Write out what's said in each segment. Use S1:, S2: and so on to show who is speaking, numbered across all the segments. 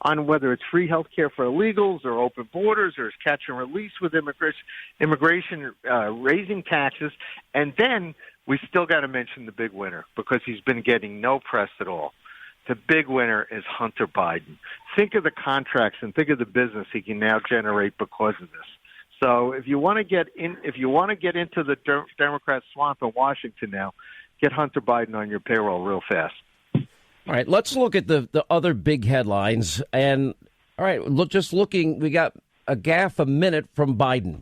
S1: on whether it's free health care for illegals or open borders or catch and release with immigration, raising taxes. And then we still got to mention the big winner because he's been getting no press at all. The big winner is Hunter Biden. Think of the contracts and think of the business he can now generate because of this. So if you want to get into the Democrat swamp in Washington now, get Hunter Biden on your payroll real fast.
S2: All right, let's look at the other big headlines. And all right, we got a gaffe a minute from Biden.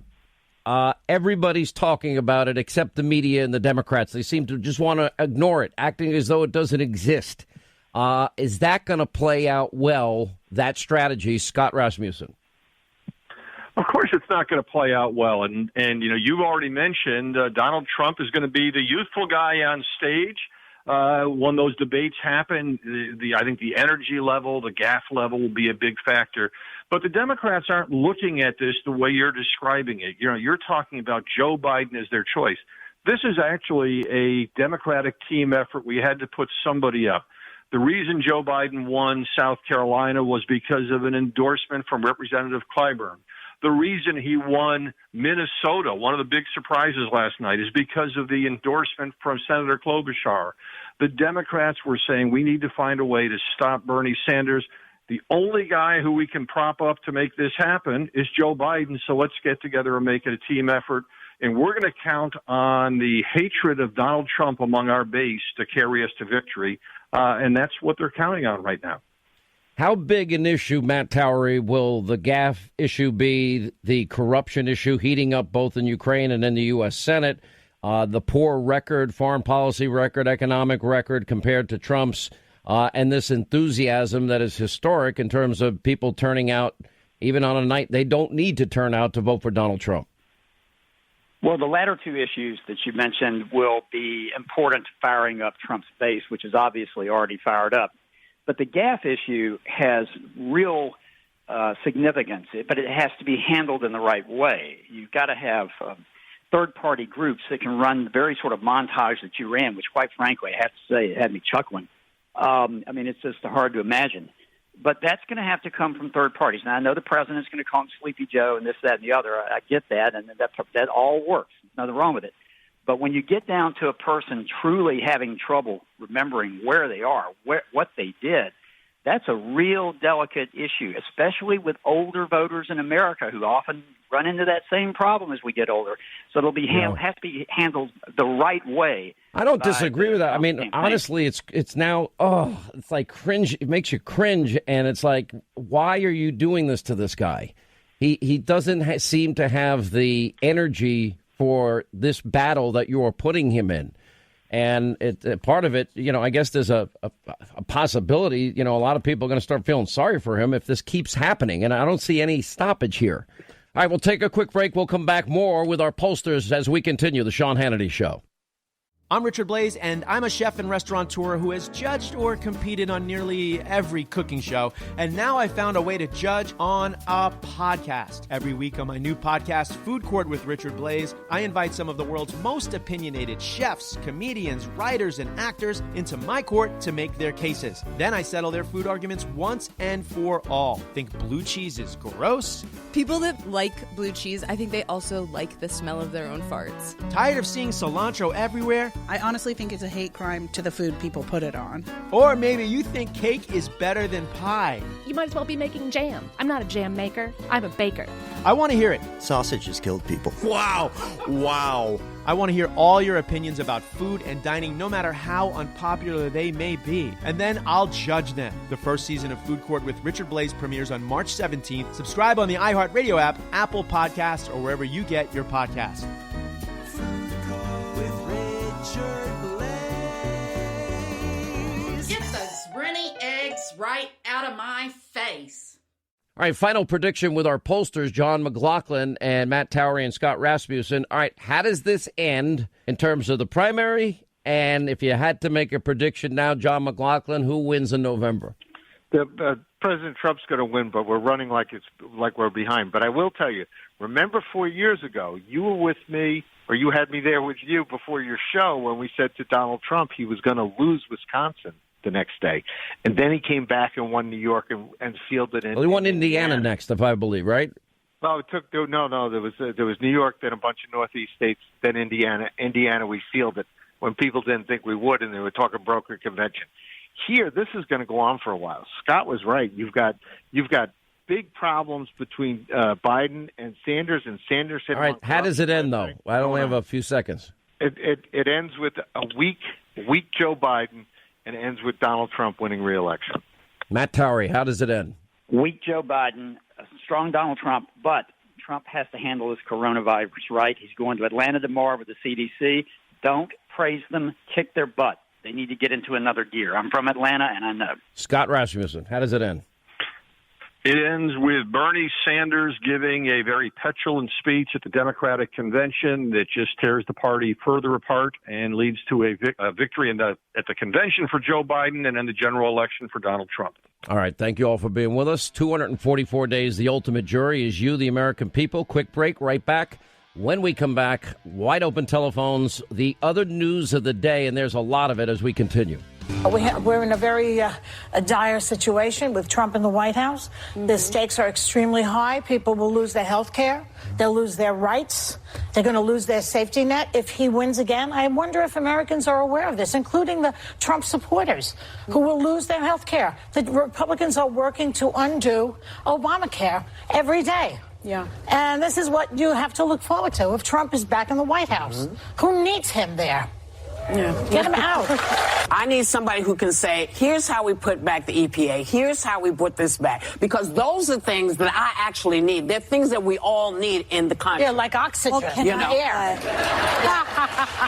S2: Everybody's talking about it except the media and the Democrats. They seem to just want to ignore it, acting as though it doesn't exist. Is that going to play out well, that strategy, Scott Rasmussen?
S3: Of course it's not going to play out well. And you know, you've already mentioned Donald Trump is going to be the youthful guy on stage. When those debates happen, I think the energy level, the gaffe level will be a big factor. But the Democrats aren't looking at this the way you're describing it. You know, you're talking about Joe Biden as their choice. This is actually a Democratic team effort. We had to put somebody up. The reason Joe Biden won South Carolina was because of an endorsement from Representative Clyburn. The reason he won Minnesota, one of the big surprises last night, is because of the endorsement from Senator Klobuchar. The Democrats were saying we need to find a way to stop Bernie Sanders. The only guy who we can prop up to make this happen is Joe Biden, so let's get together and make it a team effort. And we're going to count on the hatred of Donald Trump among our base to carry us to victory. And that's what they're counting on right now.
S2: How big an issue, Matt Towery, will the gaffe issue be, the corruption issue heating up both in Ukraine and in the U.S. Senate, the poor record, foreign policy record, economic record compared to Trump's, and this enthusiasm that is historic in terms of people turning out even on a night they don't need to turn out to vote for Donald Trump?
S4: Well, the latter two issues that you mentioned will be important to firing up Trump's base, which is obviously already fired up. But the gaffe issue has real significance, but it has to be handled in the right way. You've got to have third-party groups that can run the very sort of montage that you ran, which, quite frankly, I have to say, it had me chuckling. I mean, it's just hard to imagine. But that's going to have to come from third parties. Now, I know the president's going to call him Sleepy Joe and this, that, and the other. I get that, and that all works. There's nothing wrong with it. But when you get down to a person truly having trouble remembering where they are, what they did, that's a real delicate issue, especially with older voters in America who often run into that same problem as we get older. So it'll be has to be handled the right way.
S2: I don't disagree with that. I mean, honestly, it's now, it's like cringe. It makes you cringe. And it's like, why are you doing this to this guy? He doesn't seem to have the energy for this battle that you are putting him in. And part of it, you know, I guess there's a possibility, you know, a lot of people are going to start feeling sorry for him if this keeps happening. And I don't see any stoppage here. All right, we'll take a quick break. We'll come back more with our pollsters as we continue the Sean Hannity Show.
S5: I'm Richard Blaze, and I'm a chef and restaurateur who has judged or competed on nearly every cooking show. And now I found a way to judge on a podcast. Every week on my new podcast, Food Court with Richard Blaze, I invite some of the world's most opinionated chefs, comedians, writers, and actors into my court to make their cases. Then I settle their food arguments once and for all. Think blue cheese is gross?
S6: People that like blue cheese, I think they also like the smell of their own farts.
S5: Tired of seeing cilantro everywhere?
S7: I honestly think it's a hate crime to the food people put it on.
S5: Or maybe you think cake is better than pie.
S8: You might as well be making jam. I'm not a jam maker. I'm a baker.
S5: I want to hear it.
S9: Sausage has killed people.
S5: Wow. I want to hear all your opinions about food and dining, no matter how unpopular they may be. And then I'll judge them. The first season of Food Court with Richard Blaze premieres on March 17th. Subscribe on the iHeartRadio app, Apple Podcasts, or wherever you get your podcasts.
S10: Get those runny eggs right out of my face.
S2: All right, final prediction with our pollsters, John McLaughlin and Matt Towery and Scott Rasmussen. All right, how does this end in terms of the primary? And if you had to make a prediction now, John McLaughlin, who wins in November?
S1: President Trump's going to win, but we're running like we're behind. But I will tell you, remember 4 years ago, you were with me, or you had me there with you before your show when we said to Donald Trump he was going to lose Wisconsin. the next day. And then he came back and won New York and fielded in.
S2: Well, he won Indiana next, if I believe, right?
S1: Well, it took no. There was New York, then a bunch of Northeast states, then Indiana. Indiana, we fielded when people didn't think we would, and they were talking broker convention. Here, this is going to go on for a while. Scott was right. You've got big problems between Biden and Sanders, and Sanders.
S2: All right, how does it end, though? I only have a few seconds.
S1: It ends with a weak Joe Biden, and ends with Donald Trump winning re-election.
S2: Matt Towery, how does it end?
S4: Weak Joe Biden, a strong Donald Trump, but Trump has to handle this coronavirus right. He's going to Atlanta tomorrow with the CDC. Don't praise them, kick their butt. They need to get into another gear. I'm from Atlanta, and I know.
S2: Scott Rasmussen, how does it end?
S3: It ends with Bernie Sanders giving a very petulant speech at the Democratic convention that just tears the party further apart and leads to a victory at the convention for Joe Biden and then the general election for Donald Trump.
S2: All right. Thank you all for being with us. 244 days. The ultimate jury is you, the American people. Quick break. Right back. When we come back, wide open telephones, the other news of the day, and there's a lot of it as we continue.
S9: We're in a very dire situation with Trump in the White House. The stakes are extremely high. People will lose their health care. They'll lose their rights. They're going to lose their safety net if he wins again. I wonder if Americans are aware of this, including the Trump supporters who will lose their health care. The Republicans are working to undo Obamacare every day. Yeah. And this is what you have to look forward to if Trump is back in the White House. Who needs him there? Yeah. Get him out.
S11: I need somebody who can say, here's how we put back the EPA. Here's how we put this back. Because those are things that I actually need. They're things that we all need in the country.
S9: Yeah, like oxygen, air,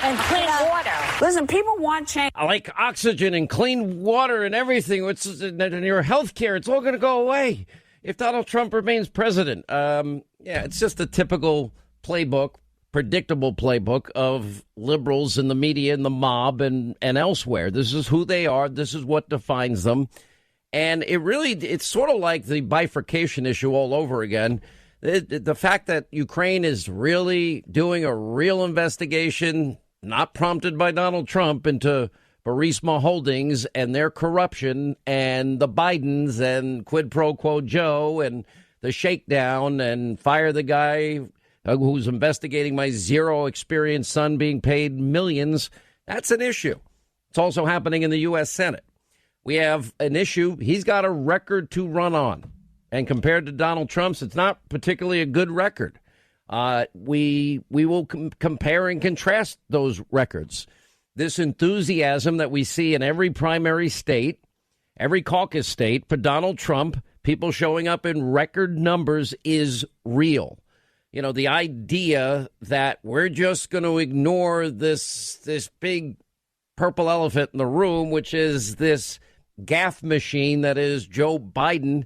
S9: and clean water.
S11: Listen, people want change.
S2: I like oxygen and clean water and everything. And your health care, it's all going to go away if Donald Trump remains president. It's just a typical playbook. Predictable playbook of liberals in the media and the mob and elsewhere. This is who they are. This is what defines them. And it's sort of like the bifurcation issue all over again. The fact that Ukraine is really doing a real investigation, not prompted by Donald Trump, into Burisma Holdings and their corruption and the Bidens and quid pro quo Joe and the shakedown and fire the guy who's investigating my zero experience son being paid millions. That's an issue. It's also happening in the U.S. Senate. We have an issue. He's got a record to run on. And compared to Donald Trump's, it's not particularly a good record. We will compare and contrast those records. This enthusiasm that we see in every primary state, every caucus state for Donald Trump, people showing up in record numbers, is real. You know, the idea that we're just going to ignore this big purple elephant in the room, which is this gaffe machine that is Joe Biden.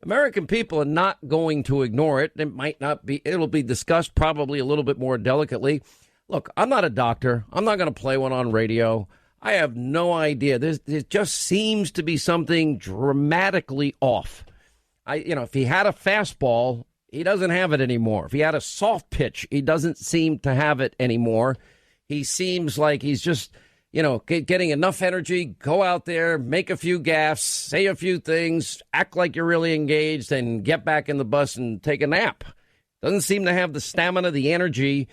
S2: American people are not going to ignore it. It might not be. It'll be discussed probably a little bit more delicately. Look, I'm not a doctor. I'm not going to play one on radio. I have no idea. There just seems to be something dramatically off. If he had a fastball, he doesn't have it anymore. If he had a soft pitch, he doesn't seem to have it anymore. He seems like he's just, getting enough energy, go out there, make a few gaffes, say a few things, act like you're really engaged, and get back in the bus and take a nap. Doesn't seem to have the stamina, the energy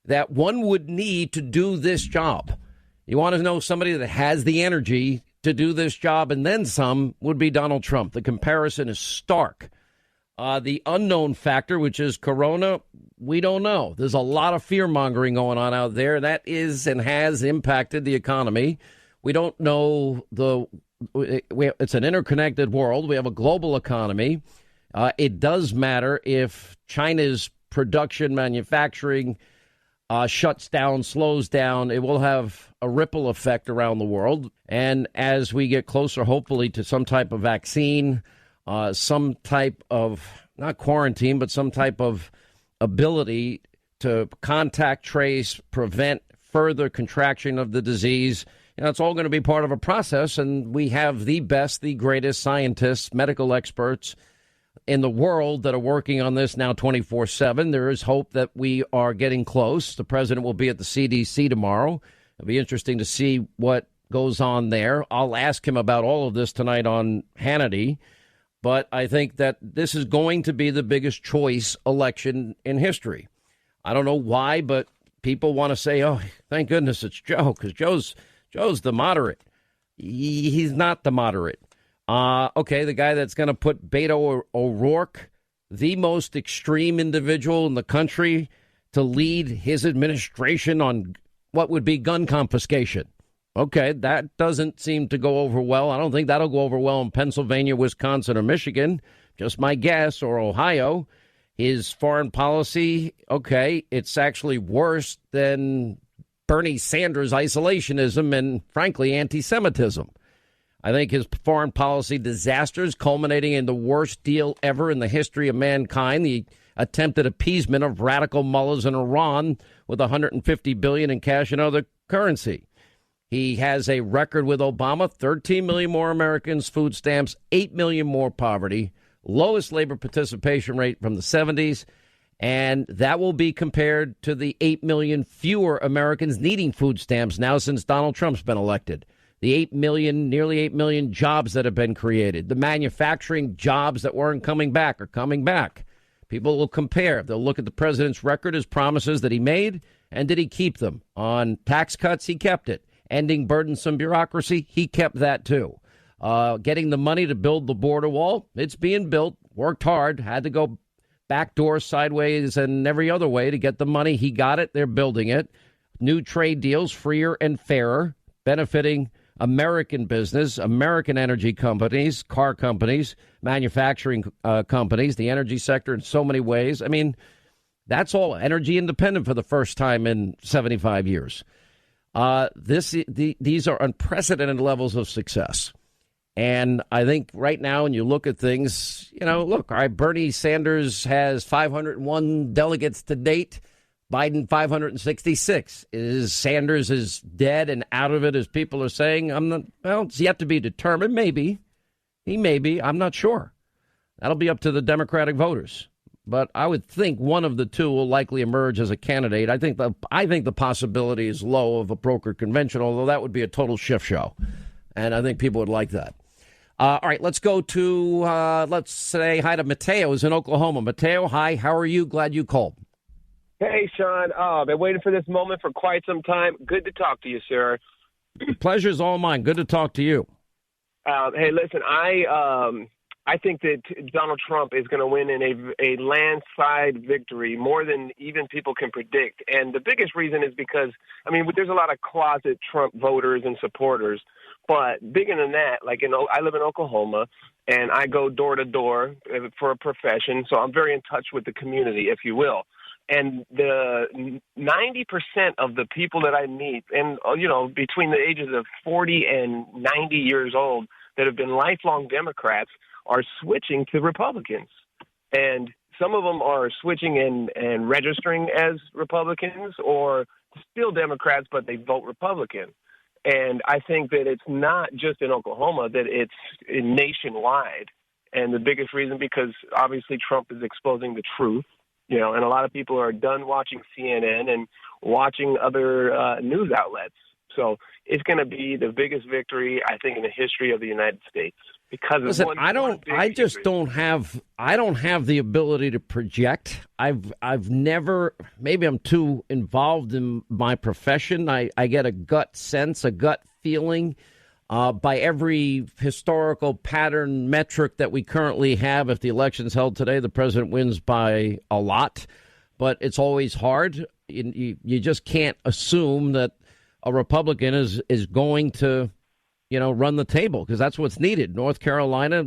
S2: that one would need to do this job. You want to know somebody that has the energy to do this job and then some would be Donald Trump. The comparison is stark. The unknown factor, which is corona, we don't know. There's a lot of fear-mongering going on out there. That is and has impacted the economy. We don't know it's an interconnected world. We have a global economy. It does matter if China's production, manufacturing shuts down, slows down. It will have a ripple effect around the world. And as we get closer, hopefully, to some type of vaccine, some type of, not quarantine, but some type of ability to contact trace, prevent further contraction of the disease. It's all going to be part of a process. And we have the best, the greatest scientists, medical experts in the world that are working on this now 24/7. There is hope that we are getting close. The president will be at the CDC tomorrow. It'll be interesting to see what goes on there. I'll ask him about all of this tonight on Hannity. But I think that this is going to be the biggest choice election in history. I don't know why, but people want to say, oh, thank goodness it's Joe, because Joe's the moderate. He's not the moderate. Okay, the guy that's going to put Beto O'Rourke, the most extreme individual in the country, to lead his administration on what would be gun confiscation. Okay, that doesn't seem to go over well. I don't think that'll go over well in Pennsylvania, Wisconsin, or Michigan. Just my guess, or Ohio. His foreign policy, okay, it's actually worse than Bernie Sanders' isolationism and, frankly, anti-Semitism. I think his foreign policy disasters culminating in the worst deal ever in the history of mankind, the attempted appeasement of radical mullahs in Iran with $150 billion in cash and other currency. He has a record with Obama, 13 million more Americans, food stamps, 8 million more poverty, lowest labor participation rate from the 70s, and that will be compared to the 8 million fewer Americans needing food stamps now since Donald Trump's been elected. The 8 million, nearly 8 million jobs that have been created. The manufacturing jobs that weren't coming back are coming back. People will compare. They'll look at the president's record, his promises that he made, and did he keep them? On tax cuts, he kept it. Ending burdensome bureaucracy, he kept that too. Getting the money to build the border wall, it's being built, worked hard, had to go backdoor, sideways, and every other way to get the money. He got it. They're building it. New trade deals, freer and fairer, benefiting American business, American energy companies, car companies, manufacturing companies, the energy sector in so many ways. I mean, that's all energy independent for the first time in 75 years. These are unprecedented levels of success. And I think right now, when you look at things, look, all right, Bernie Sanders has 501 delegates to date. Biden 566. Sanders is dead and out of it, as people are saying? It's yet to be determined. Maybe. He may be. I'm not sure. That'll be up to the Democratic voters. But I would think one of the two will likely emerge as a candidate. I think the possibility is low of a brokered convention, although that would be a total shift show. And I think people would like that. All right, let's go to, let's say hi to Mateo, who's in Oklahoma. Mateo, hi, how are you? Glad you called.
S12: Hey, Sean. I've been waiting for this moment for quite some time. Good to talk to you, sir.
S2: The pleasure's all mine. Good to talk to you.
S12: Hey, listen, I think that Donald Trump is going to win in a landslide victory, more than even people can predict. And the biggest reason is because, there's a lot of closet Trump voters and supporters. But bigger than that, I live in Oklahoma, and I go door to door for a profession. So I'm very in touch with the community, if you will. And the 90% of the people that I meet, and, between the ages of 40 and 90 years old that have been lifelong Democrats are switching to Republicans. And some of them are switching and registering as Republicans, or still Democrats, but they vote Republican. And I think that it's not just in Oklahoma, that it's nationwide. And the biggest reason, because obviously Trump is exposing the truth. And a lot of people are done watching CNN and watching other news outlets. So it's going to be the biggest victory, I think, in the history of the United States. Because
S2: listen, I don't have the ability to project. I've never, maybe I'm too involved in my profession. I get a gut sense, a gut feeling. By every historical pattern metric that we currently have, if the election's held today, the president wins by a lot. But it's always hard. You just can't assume that a Republican is going to, run the table, because that's what's needed. North Carolina,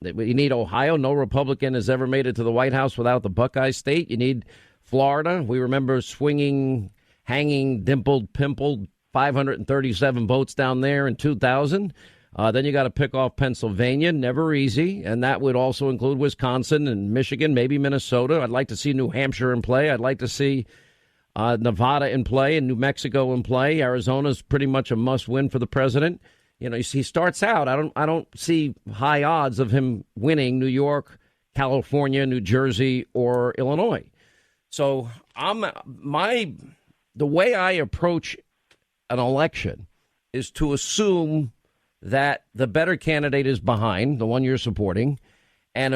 S2: you need Ohio. No Republican has ever made it to the White House without the Buckeye State. You need Florida. We remember swinging, hanging, dimpled, pimpled 537 votes down there in 2000. Then you got to pick off Pennsylvania. Never easy. And that would also include Wisconsin and Michigan, maybe Minnesota. I'd like to see New Hampshire in play. I'd like to see Nevada in play and New Mexico in play. Arizona's pretty much a must win for the president. He starts out. I don't see high odds of him winning New York, California, New Jersey, or Illinois. So the way I approach an election is to assume that the better candidate is behind, the one you're supporting, and